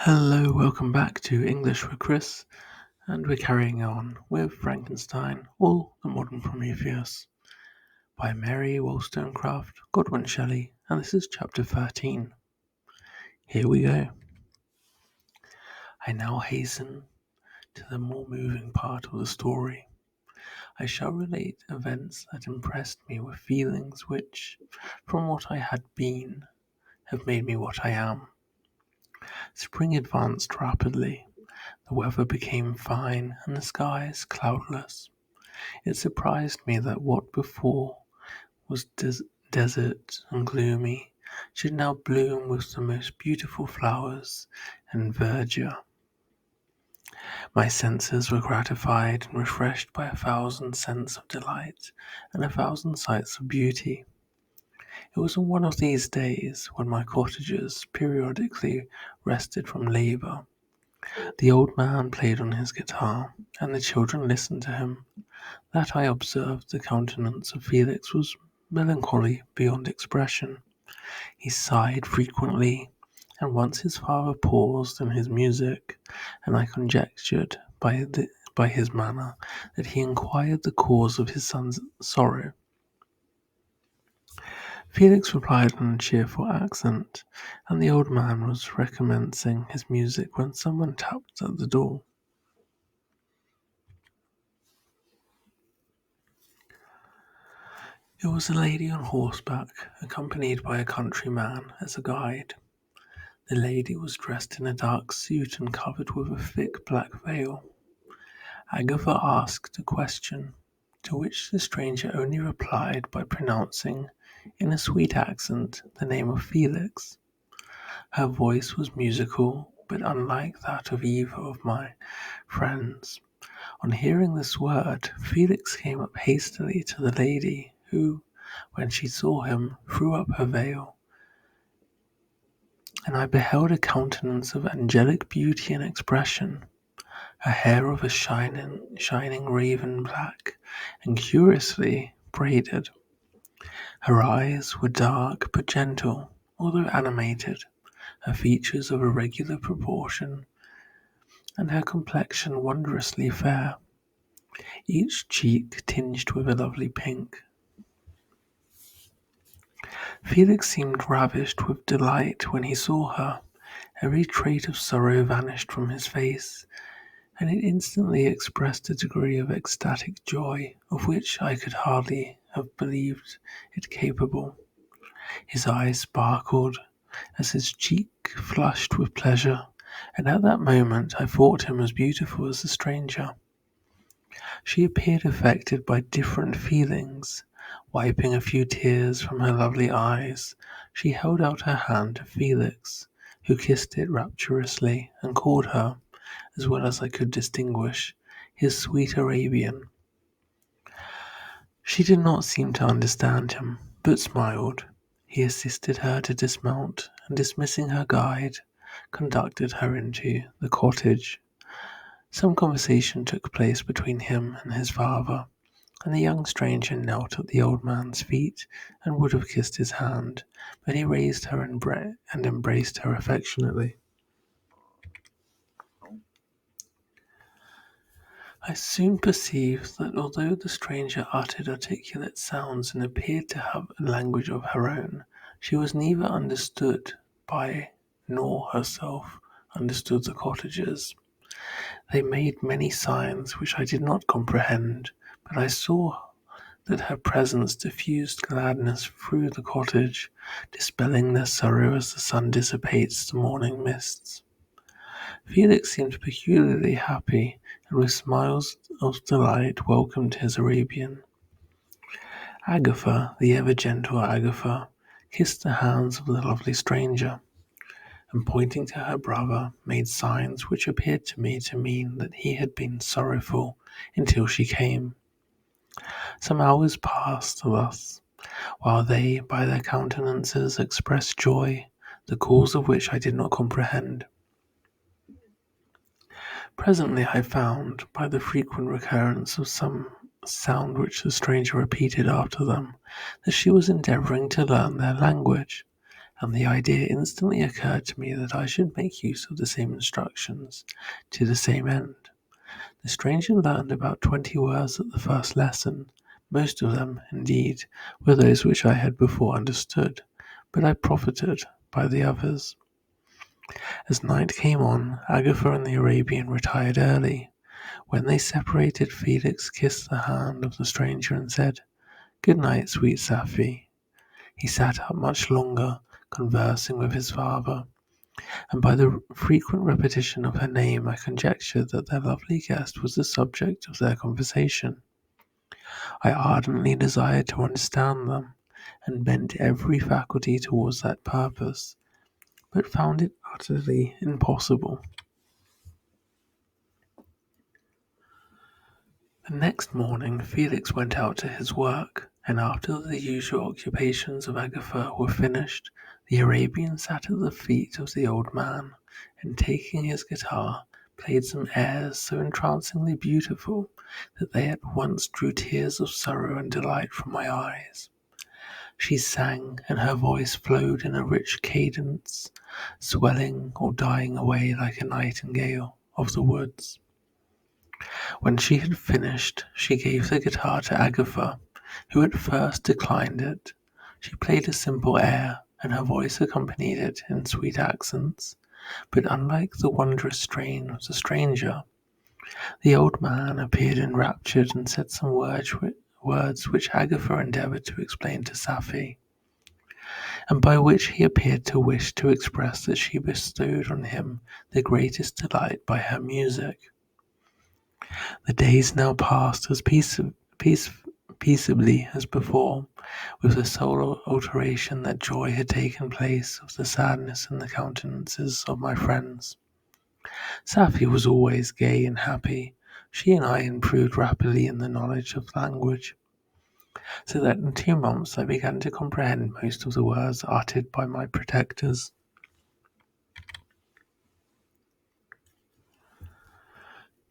Hello, welcome back to English with Chris, and we're carrying on with Frankenstein, or the Modern Prometheus, by Mary Wollstonecraft, Godwin Shelley, and this is chapter 13. Here we go. I now hasten to the more moving part of the story. I shall relate events that impressed me with feelings which, from what I had been, have made me what I am. Spring advanced rapidly. The weather became fine and the skies cloudless. It surprised me that what before was desert and gloomy should now bloom with the most beautiful flowers and verdure. My senses were gratified and refreshed by 1,000 scents of delight and 1,000 sights of beauty. It was on one of these days, when my cottagers periodically rested from labour, the old man played on his guitar, and the children listened to him, that I observed the countenance of Felix was melancholy beyond expression. He sighed frequently, and once his father paused in his music, and I conjectured by his manner that he inquired the cause of his son's sorrow. Felix replied in a cheerful accent, and the old man was recommencing his music when someone tapped at the door. It was a lady on horseback, accompanied by a countryman as a guide. The lady was dressed in a dark suit and covered with a thick black veil. Agatha asked a question, to which the stranger only replied by pronouncing, in a sweet accent, the name of Felix. Her voice was musical, but unlike that of either of my friends. On hearing this word, Felix came up hastily to the lady, who, when she saw him, threw up her veil, and I beheld a countenance of angelic beauty and expression, her hair of a shining raven black, and curiously braided. Her eyes were dark but gentle, although animated, her features of irregular proportion, and her complexion wondrously fair, each cheek tinged with a lovely pink. Felix seemed ravished with delight when he saw her. Every trait of sorrow vanished from his face, and it instantly expressed a degree of ecstatic joy of which I could hardly have believed it capable. His eyes sparkled as his cheek flushed with pleasure, and at that moment I thought him as beautiful as the stranger. She appeared affected by different feelings. Wiping a few tears from her lovely eyes, she held out her hand to Felix, who kissed it rapturously and called her, as well as I could distinguish, his sweet Arabian. She did not seem to understand him, but smiled. He assisted her to dismount, and dismissing her guide, conducted her into the cottage. Some conversation took place between him and his father, and the young stranger knelt at the old man's feet and would have kissed his hand, but he raised her and embraced her affectionately. I soon perceived that although the stranger uttered articulate sounds and appeared to have a language of her own, she was neither understood by nor herself understood the cottagers. They made many signs which I did not comprehend, but I saw that her presence diffused gladness through the cottage, dispelling their sorrow as the sun dissipates the morning mists. Felix seemed peculiarly happy, and with smiles of delight welcomed his Arabian. Agatha, the ever-gentle Agatha, kissed the hands of the lovely stranger, and pointing to her brother, made signs which appeared to me to mean that he had been sorrowful until she came. Some hours passed thus, while they by their countenances expressed joy, the cause of which I did not comprehend. Presently I found, by the frequent recurrence of some sound which the stranger repeated after them, that she was endeavouring to learn their language, and the idea instantly occurred to me that I should make use of the same instructions to the same end. The stranger learned about 20 words at the first lesson. Most of them, indeed, were those which I had before understood, but I profited by the others. As night came on, Agatha and the Arabian retired early. When they separated, Felix kissed the hand of the stranger and said, "Good night, sweet Safie." He sat up much longer, conversing with his father, and by the frequent repetition of her name I conjectured that their lovely guest was the subject of their conversation. I ardently desired to understand them, and bent every faculty towards that purpose, but found it utterly impossible. The next morning Felix went out to his work, and after the usual occupations of Agatha were finished, the Arabian sat at the feet of the old man, and taking his guitar, played some airs so entrancingly beautiful that they at once drew tears of sorrow and delight from my eyes. She sang, and her voice flowed in a rich cadence, swelling or dying away like a nightingale of the woods. When she had finished, she gave the guitar to Agatha, who at first declined it. She played a simple air, and her voice accompanied it in sweet accents, but unlike the wondrous strain of the stranger, the old man appeared enraptured and said some words which Agatha endeavoured to explain to Safie, and by which he appeared to wish to express that she bestowed on him the greatest delight by her music. The days now passed as peaceably as before, with the sole alteration that joy had taken place of the sadness in the countenances of my friends. Safie was always gay and happy. She and I improved rapidly in the knowledge of language, so that in 2 months I began to comprehend most of the words uttered by my protectors.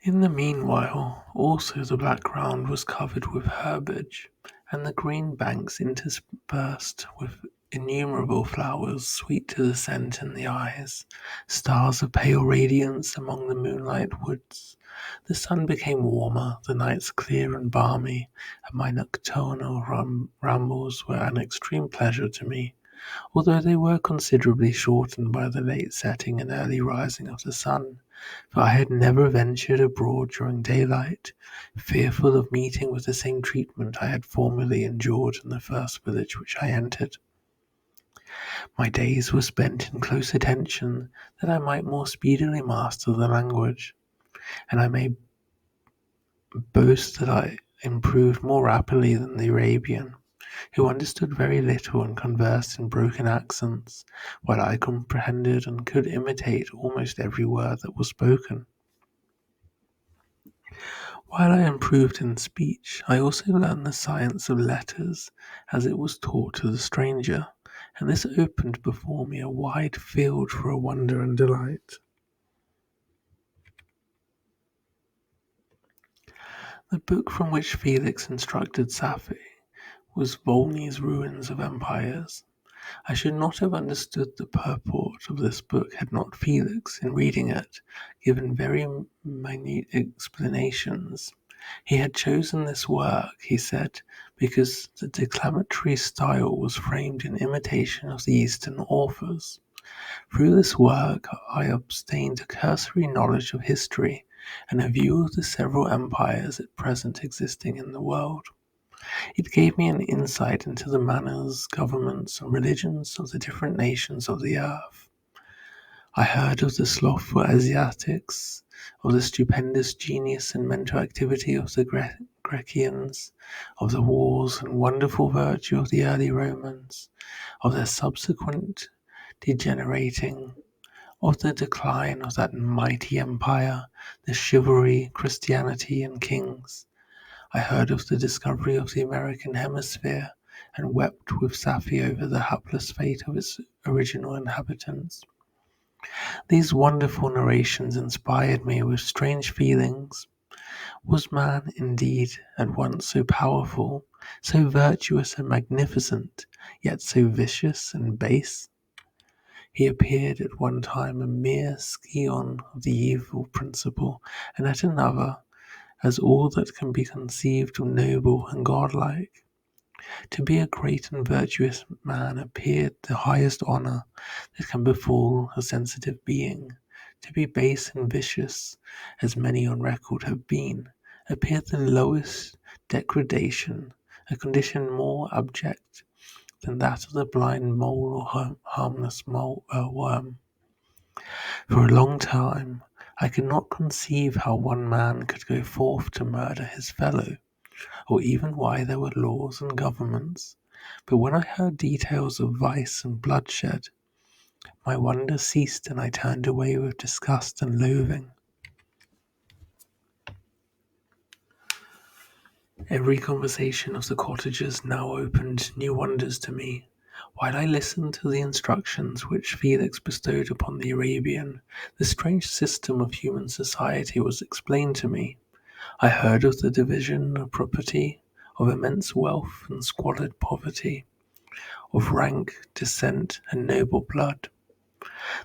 In the meanwhile, also the black ground was covered with herbage, and the green banks interspersed with innumerable flowers sweet to the scent and the eyes, stars of pale radiance among the moonlight woods. The sun became warmer, the nights clear and balmy, and my nocturnal rambles were an extreme pleasure to me, although they were considerably shortened by the late setting and early rising of the sun, for I had never ventured abroad during daylight, fearful of meeting with the same treatment I had formerly endured in the first village which I entered. My days were spent in close attention, that I might more speedily master the language, and I may boast that I improved more rapidly than the Arabian, who understood very little and conversed in broken accents, while I comprehended and could imitate almost every word that was spoken. While I improved in speech, I also learned the science of letters, as it was taught to the stranger, and this opened before me a wide field for wonder and delight. The book from which Felix instructed Safie was Volney's Ruins of Empires. I should not have understood the purport of this book had not Felix, in reading it, given very minute explanations. He had chosen this work, he said, because the declamatory style was framed in imitation of the Eastern authors. Through this work I obtained a cursory knowledge of history and a view of the several empires at present existing in the world. It gave me an insight into the manners, governments, and religions of the different nations of the earth. I heard of the slothful Asiatics, of the stupendous genius and mental activity of the Grecians, of the wars and wonderful virtue of the early Romans, of their subsequent degenerating, of the decline of that mighty empire, the chivalry, Christianity, and kings. I heard of the discovery of the American hemisphere, and wept with Safie over the hapless fate of its original inhabitants. These wonderful narrations inspired me with strange feelings. Was man, indeed, at once so powerful, so virtuous and magnificent, yet so vicious and base? He appeared at one time a mere scion of the evil principle, and at another as all that can be conceived of noble and godlike. To be a great and virtuous man appeared the highest honour that can befall a sensitive being. To be base and vicious, as many on record have been, appeared the lowest degradation, a condition more abject than that of the blind mole or harmless worm. For a long time I could not conceive how one man could go forth to murder his fellow, or even why there were laws and governments. But when I heard details of vice and bloodshed, my wonder ceased and I turned away with disgust and loathing. Every conversation of the cottagers now opened new wonders to me. While I listened to the instructions which Felix bestowed upon the Arabian, the strange system of human society was explained to me. I heard of the division of property, of immense wealth and squalid poverty, of rank, descent, and noble blood.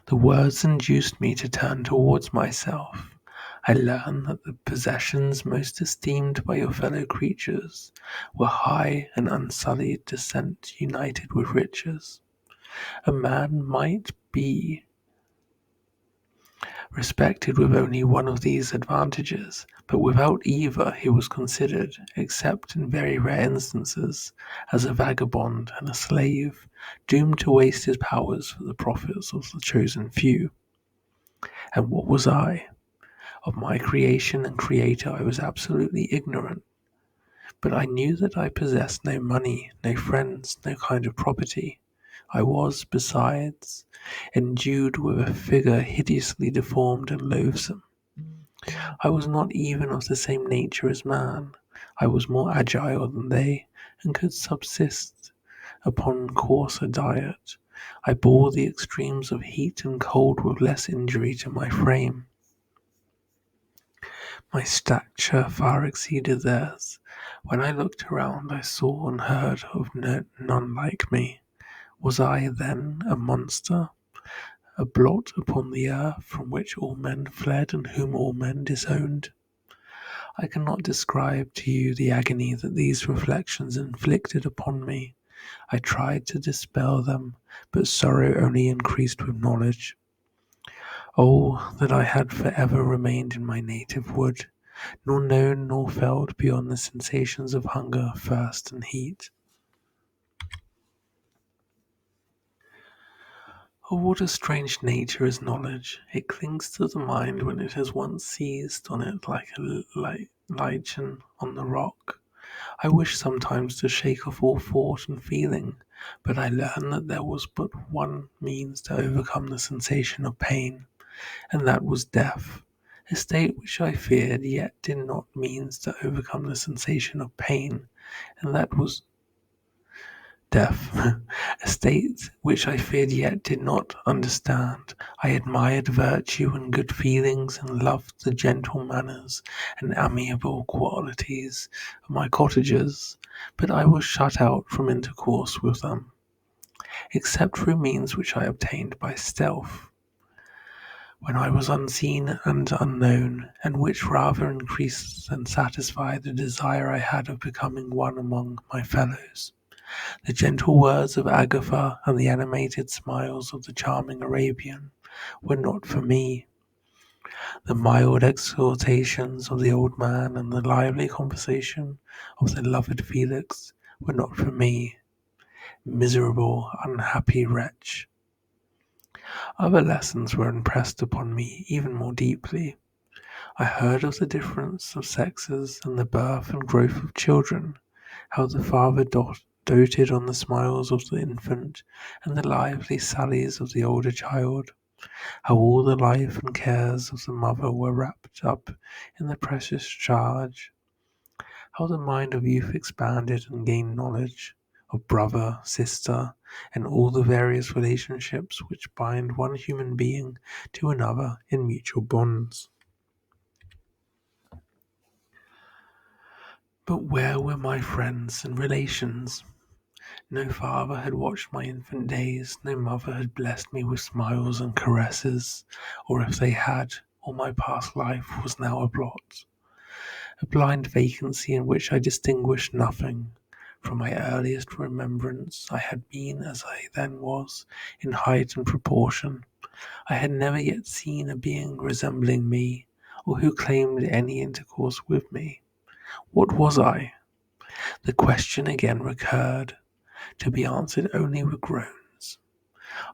The words induced me to turn towards myself. I learned that the possessions most esteemed by your fellow creatures were high and unsullied descent united with riches. A man might be respected with only one of these advantages, but without either he was considered, except in very rare instances, as a vagabond and a slave, doomed to waste his powers for the profits of the chosen few. And what was I? Of my creation and creator I was absolutely ignorant, but I knew that I possessed no money, no friends, no kind of property. I was, besides, endued with a figure hideously deformed and loathsome. I was not even of the same nature as man. I was more agile than they, and could subsist upon coarser diet. I bore the extremes of heat and cold with less injury to my frame. My stature far exceeded theirs. When I looked around, I saw and heard of none like me. Was I, then, a monster, a blot upon the earth from which all men fled and whom all men disowned? I cannot describe to you the agony that these reflections inflicted upon me. I tried to dispel them, but sorrow only increased with knowledge. Oh, that I had for ever remained in my native wood, nor known nor felt beyond the sensations of hunger, thirst, and heat. Oh, what a strange nature is knowledge! It clings to the mind when it has once seized on it like a lichen on the rock. I wish sometimes to shake off all thought and feeling, but I learned that there was but one means to overcome the sensation of pain, and that was death. A state which I feared yet did not means to overcome the sensation of pain, and that was death. A state which I feared yet did not understand. I admired virtue and good feelings, and loved the gentle manners and amiable qualities of my cottagers, but I was shut out from intercourse with them, except through means which I obtained by stealth, when I was unseen and unknown, and which rather increased than satisfied the desire I had of becoming one among my fellows. The gentle words of Agatha and the animated smiles of the charming Arabian were not for me. The mild exhortations of the old man and the lively conversation of the loved Felix were not for me, miserable, unhappy wretch. Other lessons were impressed upon me even more deeply. I heard of the difference of sexes and the birth and growth of children, how the father doted on the smiles of the infant and the lively sallies of the older child, how all the life and cares of the mother were wrapped up in the precious charge, how the mind of youth expanded and gained knowledge of brother, sister, and all the various relationships which bind one human being to another in mutual bonds. But where were my friends and relations? No father had watched my infant days, no mother had blessed me with smiles and caresses, or if they had, all my past life was now a blot, a blind vacancy in which I distinguished nothing. From my earliest remembrance, I had been as I then was, in height and proportion. I had never yet seen a being resembling me, or who claimed any intercourse with me. What was I? The question again recurred, to be answered only with groans.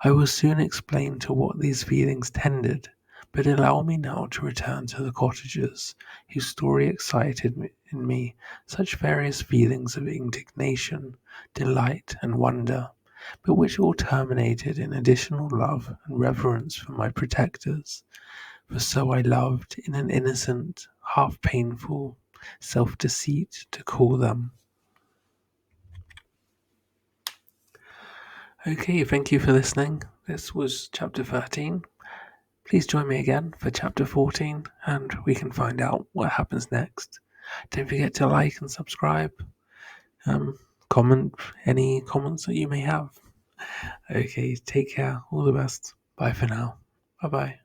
I will soon explain to what these feelings tended, but allow me now to return to the cottagers, whose story excited in me such various feelings of indignation, delight, and wonder, but which all terminated in additional love and reverence for my protectors. For so I loved, in an innocent, half painful self-deceit, to call them. Okay, thank you for listening. This was chapter 13. Please join me again for chapter 14 and we can find out what happens next. Don't forget to like and subscribe. Comment any comments that you may have. Okay, take care. All the best. Bye for now. Bye bye.